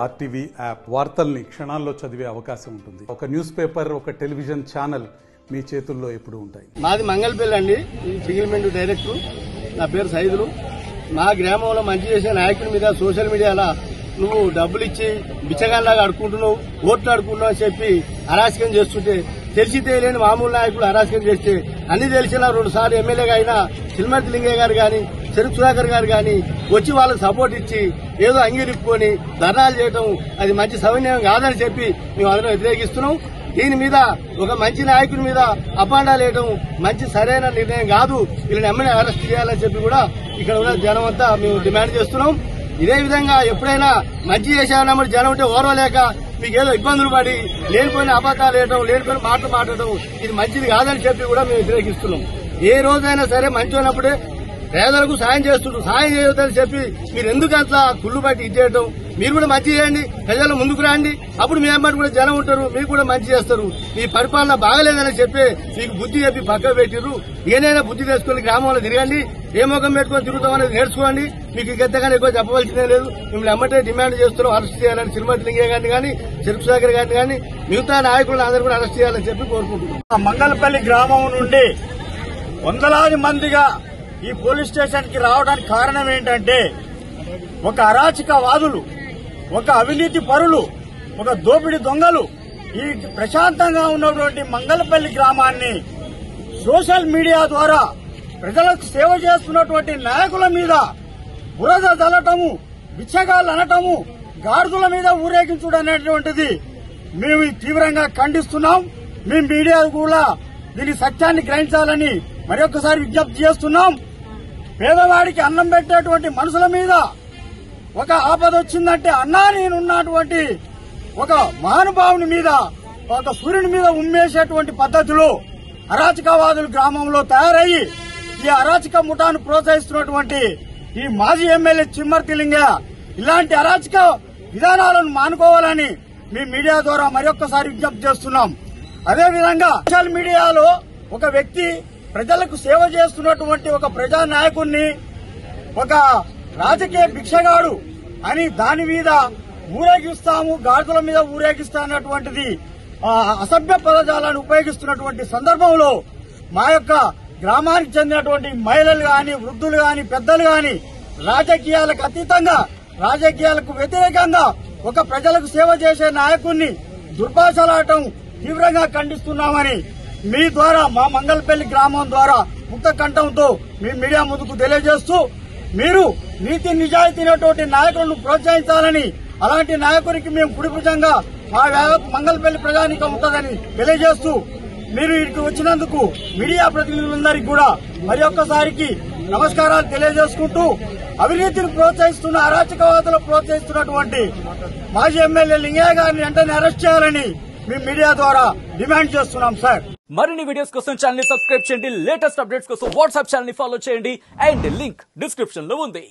RTV app వార్తల్ని క్షణాల్లో చదివే అవకాశం ఉంటుంది. ఒక న్యూస్ పేపర్, ఒక టెలివిజన్ ఛానల్ మీ చేతుల్లో ఎప్పుడు ఉంటాయి. మాది మంగళపల్లి అండి. సింగిల్మెంట్ డైరెక్టర్. నా పేరు సైదులు. మా గ్రామంలో మంచి చేసే నాయకుల మీద సోషల్ మీడియాలో నువ్వు డబ్బులు ఇచ్చి బిచ్చగాళ్ళలాగా అడుకుంటున్నావు, ఓట్లు అడుకుంటున్నావు అని చెప్పి అరాచకం చేస్తుంటే, తెలిసి తెలియని మామూలు నాయకులు అరాచకం చేస్తే అన్ని తెలిసిన 2 సార్లు ఎమ్మెల్యేగా అయినా చిల్మర్తి లింగయ్య గారు గాని, చెరుకు సుధాకర్ గారు గాని వచ్చి వాళ్ళకి సపోర్ట్ ఇచ్చి ఏదో అంగీరిప్పుకొని ధర్నాలు చేయడం అది మంచి సమన్వయం కాదని చెప్పి మేము అందరం వ్యతిరేకిస్తున్నాం. దీని మీద ఒక మంచి నాయకుడి మీద అపాండాలు వేయడం మంచి సరైన నిర్ణయం కాదు. వీళ్ళని ఎమ్మెల్యే అరెస్ట్ చేయాలని చెప్పి కూడా ఇక్కడ ఉన్న జనం అంతా మేము డిమాండ్ చేస్తున్నాం. ఇదే విధంగా ఎప్పుడైనా మంచి చేశామన్నప్పుడు జనం ఉంటే ఓర్వలేక మీకు ఏదో ఇబ్బందులు పడి లేనిపోయిన అబద్దాలు వేయడం, లేనిపోయిన మాటలు మాట్లాడడం ఇది మంచిది కాదని చెప్పి కూడా మేము వ్యతిరేకిస్తున్నాం. ఏ రోజైనా సరే మంచి ఉన్నప్పుడే పేదలకు సాయం చేస్తుండ్రు. సాయం చేయొద్దని చెప్పి మీరు ఎందుకు అట్లా కుళ్ళు బట్టి ఇచ్చేయడం? మీరు కూడా మంచి చేయండి, ప్రజలు ముందుకు రండి, అప్పుడు మీ అమ్మటి కూడా జనం ఉంటారు, మీరు కూడా మంచి చేస్తారు. మీ పరిపాలన బాగలేదని చెప్పి మీకు బుద్ధి చెప్పి పక్క పెట్టిర్రు. ఏదైనా బుద్ధి తెచ్చుకొని గ్రామంలో తిరగండి, ఏ ముఖం పెట్టుకొని తిరుగుతాం అనేది నేర్చుకోండి. మీకు ఇంకెంతగానే ఎక్కువ చెప్పవలసిందే లేదు. మిమ్మల్ని ఎమ్మటే డిమాండ్ చేస్తున్నాం అరెస్ట్ చేయాలని తిరుమతి లింగయ్య గారిని కానీ, చెరుకు సుధాకర్ గారిని కానీ, మిగతా నాయకులను అందరూ కూడా అరెస్ట్ చేయాలని చెప్పి కోరుకుంటున్నాం. మంగళపల్లి గ్రామం నుండి వందలాది మందిగా ఈ పోలీస్ స్టేషన్ కి రావడానికి కారణం ఏంటంటే, ఒక అరాచకవాదులు, ఒక అవినీతి పరులు, ఒక దోపిడీ దొంగలు ఈ ప్రశాంతంగా ఉన్నటువంటి మంగళపల్లి గ్రామాన్ని సోషల్ మీడియా ద్వారా ప్రజలకు సేవ చేస్తున్నటువంటి నాయకుల మీద బురద చల్లటము, బిచ్చగాళ్ళు అనటము, గాడిదల మీద ఊరేగించడం అనేటువంటిది మేము తీవ్రంగా ఖండిస్తున్నాం. మేము మీడియా కూడా దీని సత్యాన్ని గ్రహించాలని మరొకసారి విజ్ఞప్తి చేస్తున్నాం. పేదవాడికి అన్నం పెట్టేటువంటి మనుషుల మీద ఒక ఆపద వచ్చిందంటే అన్నా నేనున్నటువంటి ఒక మహానుభావుని మీద, ఒక సూర్యుని మీద ఉమ్మేసేటువంటి పద్ధతిలో అరాచకవాదులు గ్రామంలో తయారయ్యి ఈ అరాచక ముఠాను ప్రోత్సహిస్తున్నటువంటి ఈ మాజీ ఎమ్మెల్యే చిమ్మర్తి లింగయ్య ఇలాంటి అరాచక విధానాలను మానుకోవాలని మీ మీడియా ద్వారా మరొకసారి విజ్ఞప్తి చేస్తున్నాం. అదేవిధంగా సోషల్ మీడియాలో ఒక వ్యక్తి ప్రజలకు సేవ చేస్తున్నటువంటి ఒక ప్రజా నాయకుడిని ఒక రాజకీయ భిక్షగాడు అని దాని మీద ఊరేగిస్తాము, గాడిదల మీద ఊరేగిస్తా అన్నటువంటిది అసభ్య పదజాలను ఉపయోగిస్తున్నటువంటి సందర్భంలో మా యొక్క గ్రామానికి చెందినటువంటి మహిళలు గాని, వృద్ధులు గాని, పెద్దలు గాని రాజకీయాలకు అతీతంగా, రాజకీయాలకు వ్యతిరేకంగా ఒక ప్రజలకు సేవ చేసే నాయకుడిని దుర్భాషలాడటం తీవ్రంగా ఖండిస్తున్నామని మీ ద్వారా, మా మంగళపల్లి గ్రామం ద్వారా ముక్త కంఠంతో మీ మీడియా ముందుకు తెలియజేస్తూ, మీరు నీతి నిజాయితీనటువంటి నాయకులను ప్రోత్సహించాలని, అలాంటి నాయకునికి మేము కుడిభుజంగా మా మంగళపల్లి ప్రజానీకం ఉంటుందని తెలియజేస్తూ, మీరు ఇక్కడికి వచ్చినందుకు మీడియా ప్రతినిధులందరికీ కూడా మరి ఒక్కసారికి నమస్కారాలు తెలియజేసుకుంటూ, అవినీతిని ప్రోత్సహిస్తున్న, అరాచకవాదులు ప్రోత్సహిస్తున్నటువంటి మాజీ ఎమ్మెల్యే లింగయ్య గారిని వెంటనే అరెస్ట్ చేయాలని మీ మీడియా ద్వారా డిమాండ్ చేస్తున్నాం సార్. మరిన్ని వీడియోస్ కోసం ఛానల్ ని సబ్స్క్రైబ్ చేయండి, లేటెస్ట్ అప్డేట్స్ కోసం వాట్సాప్ ఛానల్ ని ఫాలో చేయండి అండ్ లింక్ డిస్క్రిప్షన్ లో ఉంది.